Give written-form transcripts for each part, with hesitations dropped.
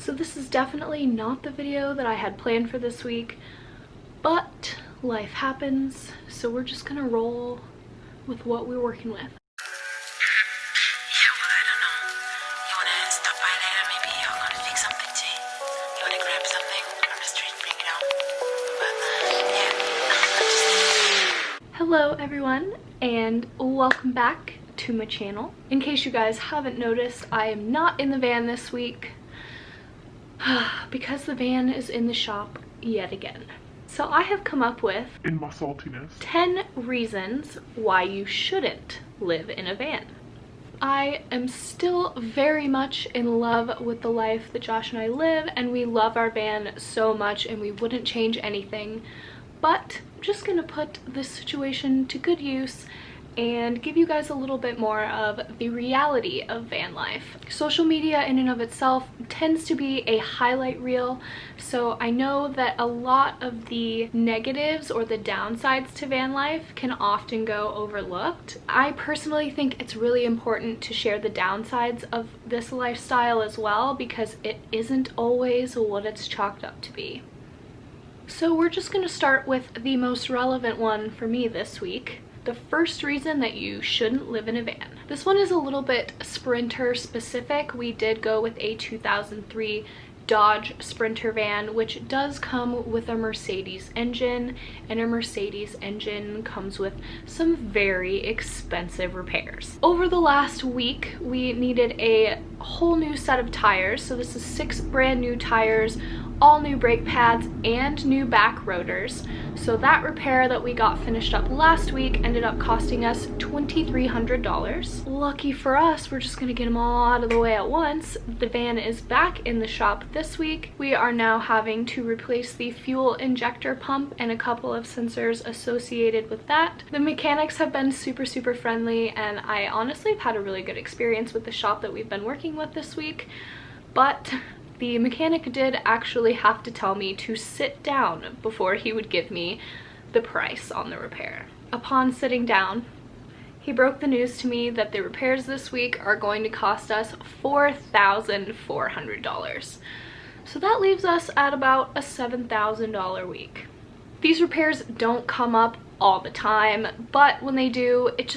So this is definitely not the video that I had planned for this week, but life happens, so we're just gonna roll with what we're working with. Hello everyone, and welcome back to my channel. In case you guys haven't noticed, I am not in the van this week because the van is in the shop yet again. So I have come up with, in my saltiness, 10 reasons why you shouldn't live in a van. I am still very much in love with the life that Josh and I live, and we love our van so much and we wouldn't change anything. But I'm just gonna put this situation to good use and give you guys a little bit more of the reality of van life. Social media in and of itself tends to be a highlight reel, so I know that a lot of the negatives or the downsides to van life can often go overlooked. I personally think it's really important to share the downsides of this lifestyle as well, because it isn't always what it's chalked up to be. So we're just going to start with the most relevant one for me this week. The first reason that you shouldn't live in a van. This one is a little bit Sprinter specific. We did go with a 2003 Dodge Sprinter van, which does come with a Mercedes engine, and a Mercedes engine comes with some very expensive repairs. Over the last week, we needed a whole new set of tires. So this is 6 brand new tires, all new brake pads, and new back rotors. So that repair that we got finished up last week ended up costing us $2,300. Lucky for us, we're just gonna get them all out of the way at once. The van is back in the shop this week. We are now having to replace the fuel injector pump and a couple of sensors associated with that. The mechanics have been super friendly, and I honestly have had a really good experience with the shop that we've been working with this week. But the mechanic did actually have to tell me to sit down before he would give me the price on the repair. Upon sitting down, he broke the news to me that the repairs this week are going to cost us $4,400. So that leaves us at about a $7,000 week. These repairs don't come up all the time, but when they do, it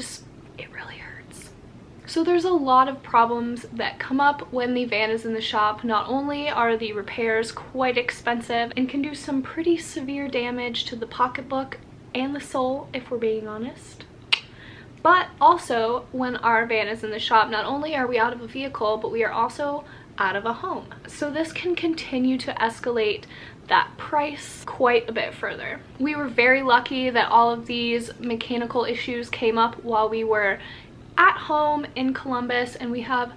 really hurts. So there's a lot of problems that come up when the van is in the shop. Not only are the repairs quite expensive and can do some pretty severe damage to the pocketbook and the soul, if we're being honest, but also when our van is in the shop, not only are we out of a vehicle, but we are also out of a home. So this can continue to escalate that price quite a bit further. We were very lucky that all of these mechanical issues came up while we were at home in Columbus, and we have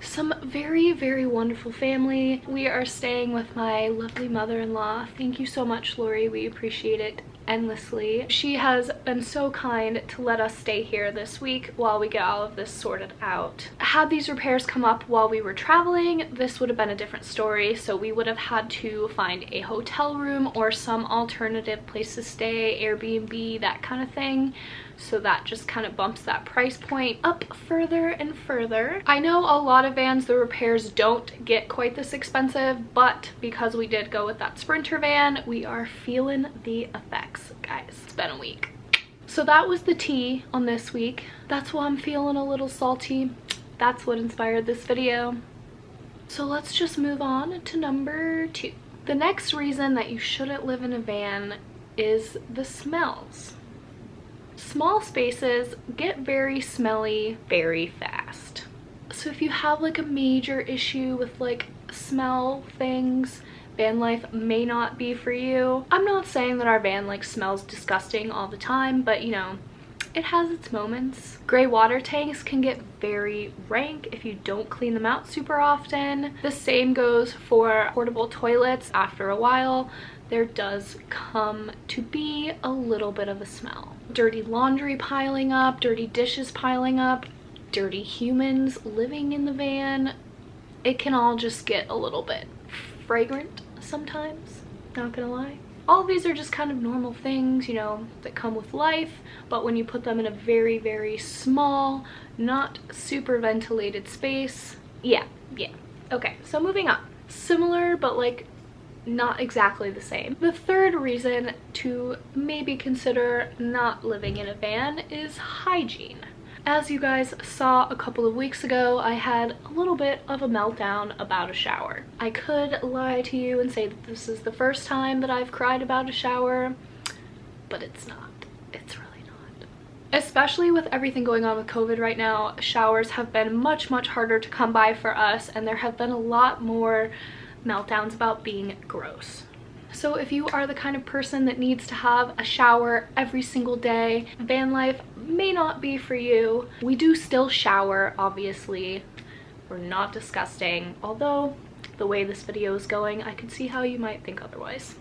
some very wonderful family. We are staying with my lovely mother-in-law. Thank you so much, Lori. We appreciate it endlessly. She has been so kind to let us stay here this week while we get all of this sorted out. Had these repairs come up while we were traveling, this would have been a different story. So we would have had to find a hotel room or some alternative place to stay, Airbnb, that kind of thing. So that just kind of bumps that price point up further and further. I know a lot of vans, the repairs don't get quite this expensive, but because we did go with that Sprinter van, we are feeling the effects, guys. It's been a week. So that was the tea on this week. That's why I'm feeling a little salty. That's what inspired this video. So let's just move on to number 2. The next reason that you shouldn't live in a van is the smells. Small spaces get very smelly very fast. So if you have like a major issue with like smell things, van life may not be for you. I'm not saying that our van like smells disgusting all the time, but you know, it has its moments. Gray water tanks can get very rank if you don't clean them out super often. The same goes for portable toilets. After a while, there does come to be a little bit of a smell. Dirty laundry piling up, dirty dishes piling up, dirty humans living in the van. It can all just get a little bit fragrant sometimes, not gonna lie. All of these are just kind of normal things, you know, that come with life, but when you put them in a very small, not super ventilated space, yeah. Okay, so moving on. similar, but like not exactly the same. The third reason to maybe consider not living in a van is hygiene. As you guys saw a couple of weeks ago, I had a little bit of a meltdown about a shower. I could lie to you and say that this is the first time that I've cried about a shower, but it's not. It's really not. Especially with everything going on with COVID right now, showers have been much harder to come by for us, and there have been a lot more meltdowns about being gross. So if you are the kind of person that needs to have a shower every single day, van life may not be for you. We do still shower, obviously. We're not disgusting, although the way this video is going, I could see how you might think otherwise.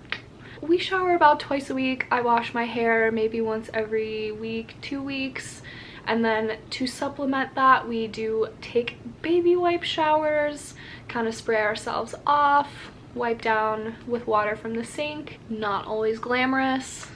We shower about twice a week. I wash my hair maybe once every week, 2 weeks. And then to supplement that, we do take baby wipe showers, kind of spray ourselves off, wipe down with water from the sink. Not always glamorous.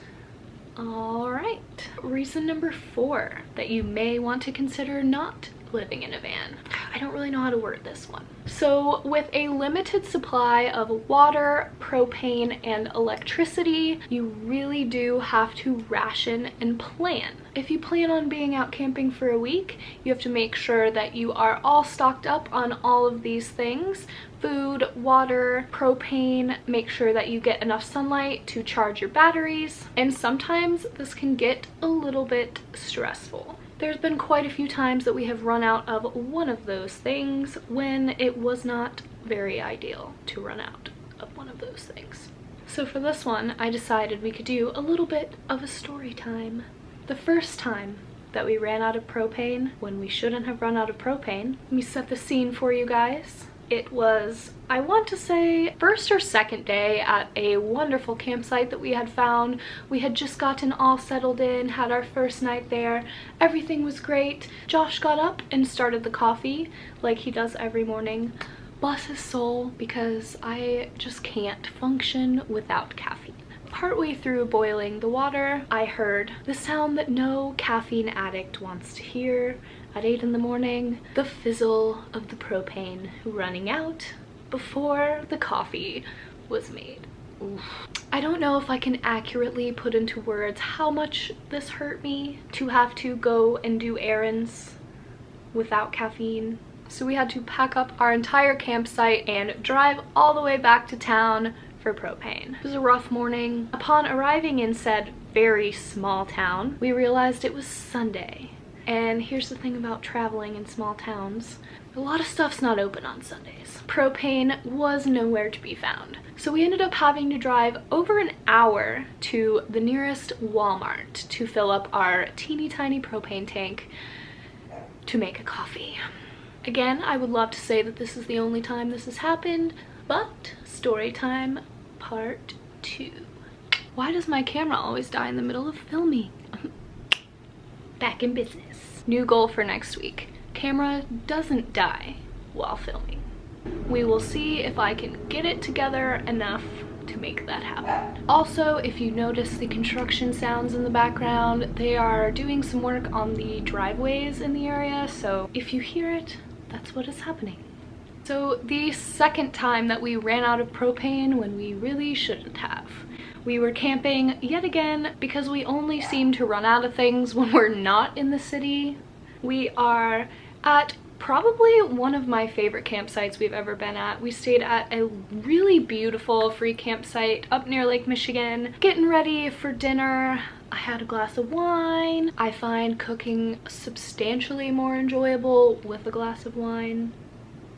All right, reason number 4 that you may want to consider not living in a van. I don't really know how to word this one. So with a limited supply of water, propane, and electricity, you really do have to ration and plan. If you plan on being out camping for a week, you have to make sure that you are all stocked up on all of these things: food, water, propane. Make sure that you get enough sunlight to charge your batteries, and sometimes this can get a little bit stressful. There's been quite a few times that we have run out of one of those things when it was not very ideal to run out of one of those things. So for this one, I decided we could do a little bit of a story time. The first time that we ran out of propane when we shouldn't have run out of propane, let me set the scene for you guys. It was, I want to say, first or second day at a wonderful campsite that we had found. We had just gotten all settled in, had our first night there. Everything was great. Josh got up and started the coffee like he does every morning. Bless his soul, because I just can't function without caffeine. Partway through boiling the water, I heard the sound that no caffeine addict wants to hear. At 8 in the morning, the fizzle of the propane running out before the coffee was made. Oof. I don't know if I can accurately put into words how much this hurt me to have to go and do errands without caffeine. So we had to pack up our entire campsite and drive all the way back to town for propane. It was a rough morning. Upon arriving in said very small town, we realized it was Sunday. And here's the thing about traveling in small towns: a lot of stuff's not open on Sundays. Propane was nowhere to be found. So we ended up having to drive over an hour to the nearest Walmart to fill up our teeny tiny propane tank to make a coffee. Again, I would love to say that this is the only time this has happened, but story time part 2. Why does my camera always die in the middle of filming? Back in business. New goal for next week: camera doesn't die while filming. We will see if I can get it together enough to make that happen. Also, if you notice the construction sounds in the background, they are doing some work on the driveways in the area, so if you hear it, that's what is happening. So the second time that we ran out of propane when we really shouldn't have. We were camping yet again because we only seem to run out of things when we're not in the city. We are at probably one of my favorite campsites we've ever been at. We stayed at a really beautiful free campsite up near Lake Michigan. Getting ready for dinner. I had a glass of wine. I find cooking substantially more enjoyable with a glass of wine.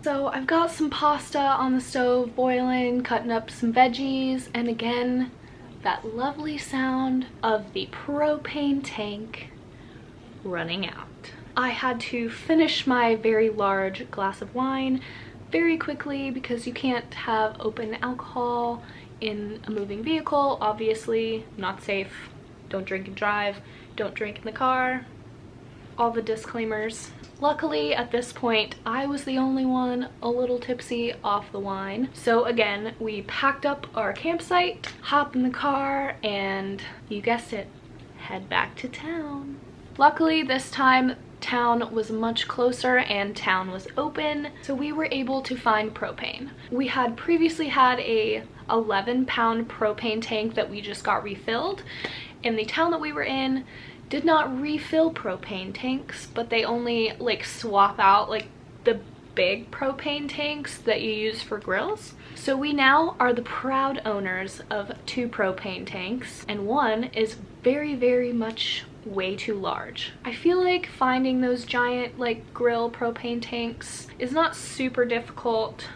So I've got some pasta on the stove boiling, cutting up some veggies, and again, that lovely sound of the propane tank running out. I had to finish my very large glass of wine very quickly because you can't have open alcohol in a moving vehicle. Obviously, not safe. Don't drink and drive. Don't drink in the car. All the disclaimers. Luckily, at this point, I was the only one a little tipsy off the wine. So again, we packed up our campsite, hop in the car, and you guessed it, head back to town. Luckily, this time, town was much closer and town was open, so we were able to find propane. We had previously had a 11-pound propane tank that we just got refilled, and the town that we were in did not refill propane tanks, but they only like swap out like the big propane tanks that you use for grills. So we now are the proud owners of 2 propane tanks, and one is very, very much way too large. I feel like finding those giant like grill propane tanks is not super difficult,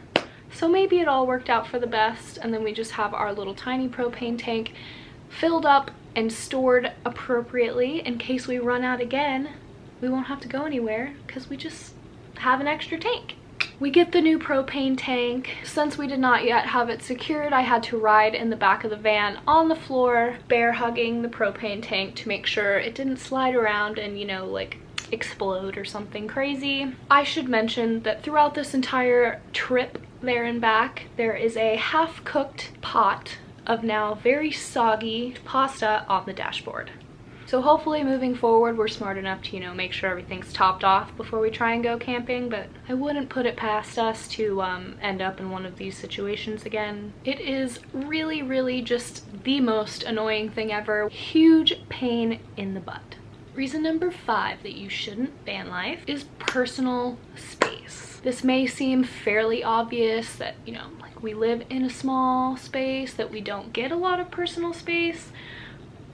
so maybe it all worked out for the best, and then we just have our little tiny propane tank filled up and stored appropriately in case we run out again. We won't have to go anywhere because we just have an extra tank. We get the new propane tank. Since we did not yet have it secured, I had to ride in the back of the van on the floor, bear hugging the propane tank to make sure it didn't slide around and, you know, like explode or something crazy. I should mention that throughout this entire trip there and back, there is a half-cooked pot of now very soggy pasta on the dashboard. So hopefully moving forward we're smart enough to, you know, make sure everything's topped off before we try and go camping, but I wouldn't put it past us to end up in one of these situations again. It is really just the most annoying thing ever. Huge pain in the butt. Reason number 5 that you shouldn't van life is personal space. This may seem fairly obvious that, you know, like we live in a small space, that we don't get a lot of personal space,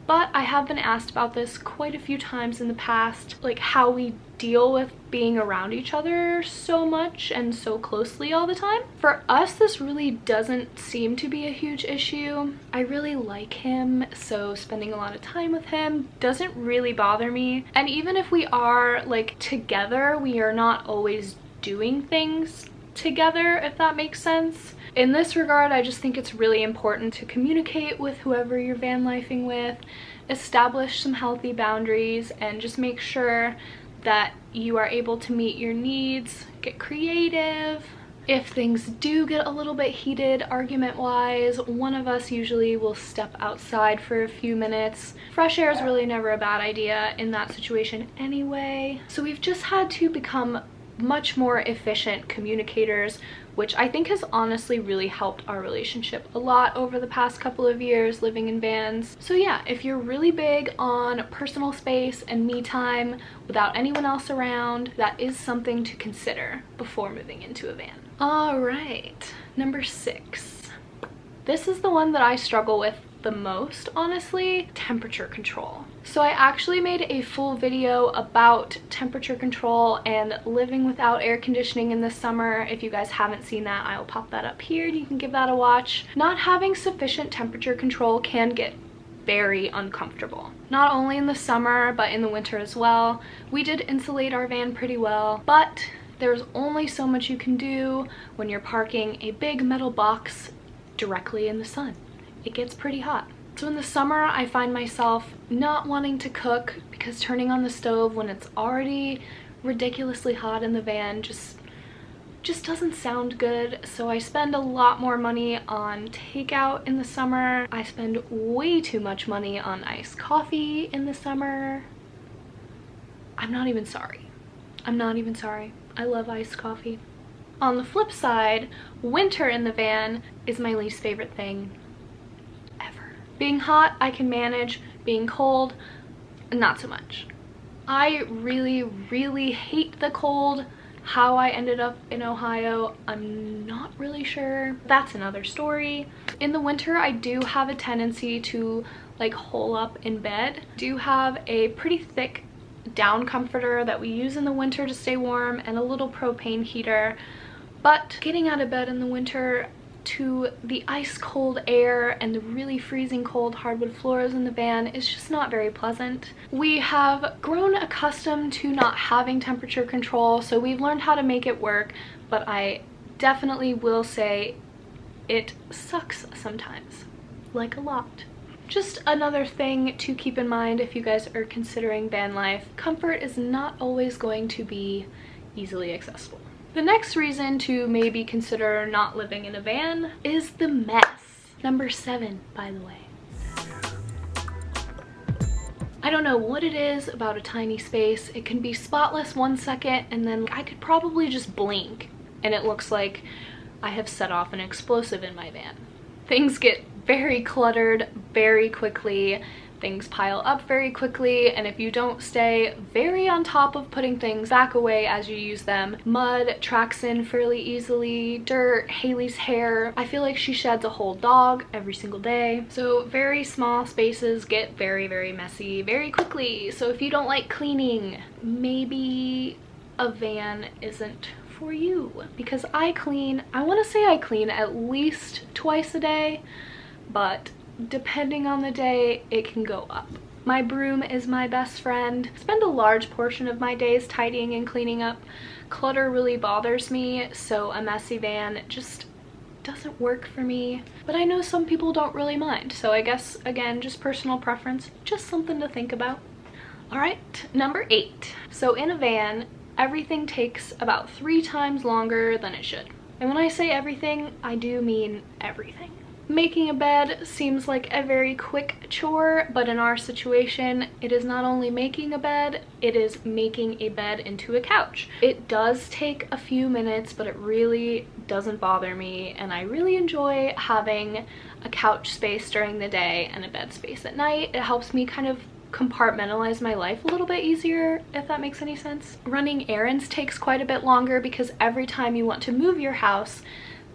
but I have been asked about this quite a few times in the past, like how we deal with being around each other so much and so closely all the time. For us, this really doesn't seem to be a huge issue. I really like him, so spending a lot of time with him doesn't really bother me. And even if we are like together, we are not always doing things together, if that makes sense. In this regard, I just think it's really important to communicate with whoever you're van lifing with, establish some healthy boundaries, and just make sure that you are able to meet your needs, get creative. If things do get a little bit heated argument-wise, one of us usually will step outside for a few minutes. Fresh air is really never a bad idea in that situation anyway. So we've just had to become much more efficient communicators, which I think has honestly really helped our relationship a lot over the past couple of years living in vans. So yeah, if you're really big on personal space and me time without anyone else around, that is something to consider before moving into a van. All right, number 6. This is the one that I struggle with the most, honestly: temperature control. So I actually made a full video about temperature control and living without air conditioning in the summer. If you guys haven't seen that, I'll pop that up here and you can give that a watch. Not having sufficient temperature control can get very uncomfortable, not only in the summer but in the winter as well. We did insulate our van pretty well, but there's only so much you can do when you're parking a big metal box directly in the sun. It gets pretty hot. So in the summer, I find myself not wanting to cook because turning on the stove when it's already ridiculously hot in the van just doesn't sound good. So I spend a lot more money on takeout in the summer. I spend way too much money on iced coffee in the summer. I'm not even sorry. I love iced coffee. On the flip side, winter in the van is my least favorite thing ever. Being hot, I can manage. Being cold, not so much. I really hate the cold. How I ended up in Ohio, I'm not really sure. That's another story. In the winter, I do have a tendency to like hole up in bed. I do have a pretty thick down comforter that we use in the winter to stay warm and a little propane heater. But getting out of bed in the winter to the ice cold air and the really freezing cold hardwood floors in the van is just not very pleasant. We have grown accustomed to not having temperature control, so we've learned how to make it work, but I definitely will say it sucks sometimes, like a lot. Just another thing to keep in mind if you guys are considering van life: comfort is not always going to be easily accessible. The next reason to maybe consider not living in a van is the mess. Number 7, by the way. I don't know what it is about a tiny space. It can be spotless 1 second and then I could probably just blink and it looks like I have set off an explosive in my van. Things get very cluttered very quickly. Things pile up very quickly, and if you don't stay very on top of putting things back away as you use them, mud tracks in fairly easily, dirt, Haley's hair. I feel like she sheds a whole dog every single day. So very small spaces get very, very messy very quickly. So if you don't like cleaning, maybe a van isn't for you, because I want to say I clean at least twice a day, but depending on the day, it can go up. My broom is my best friend. I spend a large portion of my days tidying and cleaning up. Clutter really bothers me, so a messy van just doesn't work for me. But I know some people don't really mind, so I guess, again, just personal preference, just something to think about. All right, number 8. So in a van, everything takes about 3 times longer than it should. And when I say everything, I do mean everything. Making a bed seems like a very quick chore, but in our situation, it is not only making a bed, it is making a bed into a couch. It does take a few minutes, but it really doesn't bother me, and I really enjoy having a couch space during the day and a bed space at night. It helps me kind of compartmentalize my life a little bit easier, if that makes any sense. Running errands takes quite a bit longer because every time you want to move your house,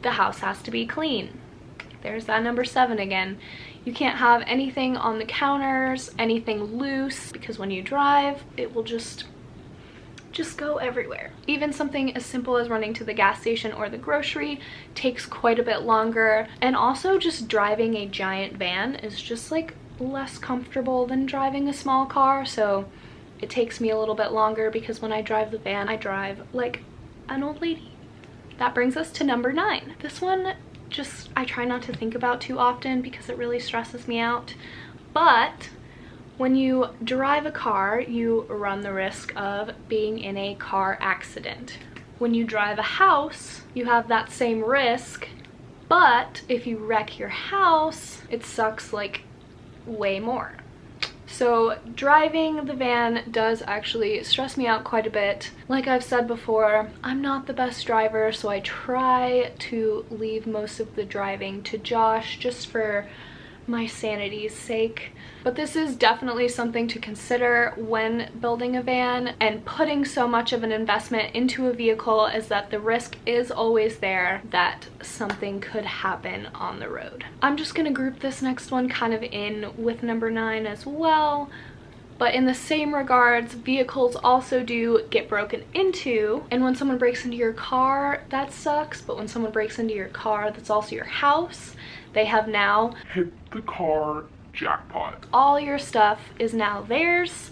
the house has to be clean. There's that number 7 again. You can't have anything on the counters, anything loose, because when you drive, it will just go everywhere. Even something as simple as running to the gas station or the grocery takes quite a bit longer. And also just driving a giant van is just like less comfortable than driving a small car, so it takes me a little bit longer because when I drive the van, I drive like an old lady. That brings us to number 9. This one I try not to think about too often because it really stresses me out. But when you drive a car, you run the risk of being in a car accident. When you drive a house, you have that same risk, but if you wreck your house, it sucks like way more. So driving the van does actually stress me out quite a bit. Like I've said before, I'm not the best driver, so I try to leave most of the driving to Josh just for my sanity's sake. But this is definitely something to consider when building a van, and putting so much of an investment into a vehicle is that the risk is always there that something could happen on the road. I'm just gonna group this next one kind of in with number 9 as well. But in the same regards, vehicles also do get broken into, and when someone breaks into your car, that sucks. But when someone breaks into your car, that's also your house. They have now hit the car jackpot. All your stuff is now theirs,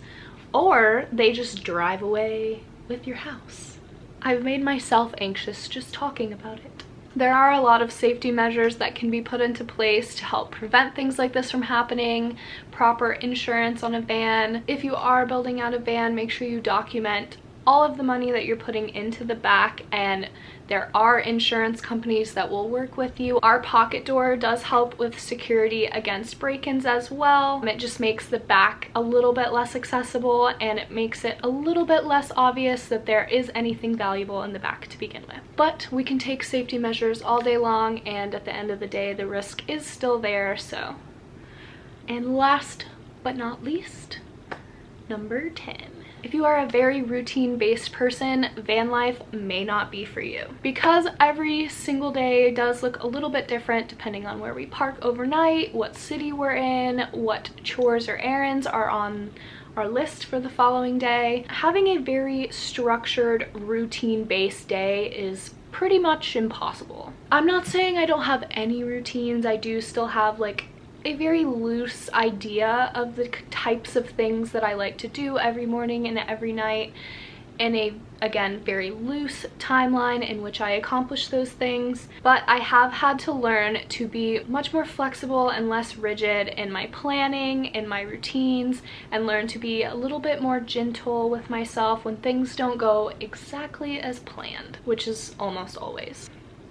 or they just drive away with your house. I've made myself anxious just talking about it. There are a lot of safety measures that can be put into place to help prevent things like this from happening. Proper insurance on a van. If you are building out a van, make sure you document all of the money that you're putting into the back, and there are insurance companies that will work with you. Our pocket door does help with security against break-ins as well. It just makes the back a little bit less accessible, and it makes it a little bit less obvious that there is anything valuable in the back to begin with. But we can take safety measures all day long, and at the end of the day, the risk is still there, so. And last but not least, number 10. If you are a very routine-based person, van life may not be for you. Because every single day does look a little bit different depending on where we park overnight, what city we're in, what chores or errands are on our list for the following day. Having a very structured, routine-based day is pretty much impossible. I'm not saying I don't have any routines. I do still have like a very loose idea of the types of things that I like to do every morning and every night, and a, again, very loose timeline in which I accomplish those things. But I have had to learn to be much more flexible and less rigid in my planning, in my routines, and learn to be a little bit more gentle with myself when things don't go exactly as planned, which is almost always.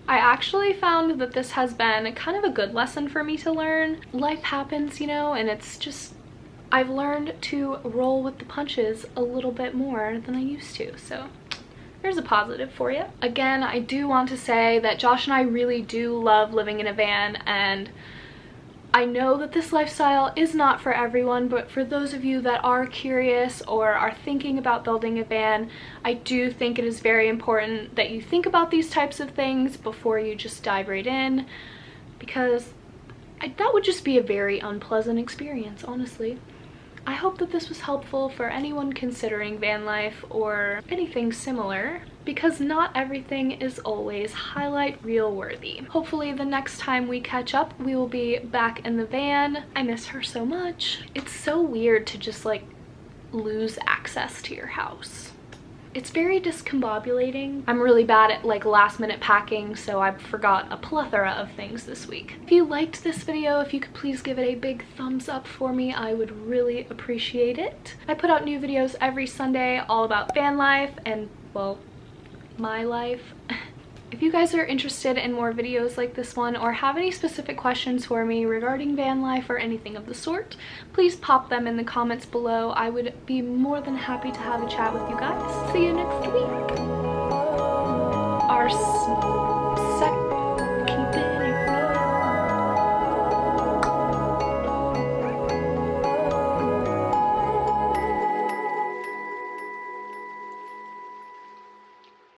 I actually found that this has been kind of a good lesson for me to learn. Life happens, you know, and it's just I've learned to roll with the punches a little bit more than I used to, so there's a positive for you. Again, I do want to say that Josh and I really do love living in a van, and I know that this lifestyle is not for everyone, but for those of you that are curious or are thinking about building a van, I do think it is very important that you think about these types of things before you just dive right in, because that would just be a very unpleasant experience, honestly. I hope that this was helpful for anyone considering van life or anything similar, because not everything is always highlight reel worthy. Hopefully the next time we catch up, we will be back in the van. I miss her so much. It's so weird to just like lose access to your house. It's very discombobulating. I'm really bad at like last minute packing, so I forgot a plethora of things this week. If you liked this video, if you could please give it a big thumbs up for me, I would really appreciate it. I put out new videos every Sunday all about van life and, well, my life. If you guys are interested in more videos like this one or have any specific questions for me regarding van life or anything of the sort, please pop them in the comments below. I would be more than happy to have a chat with you guys. See you next week.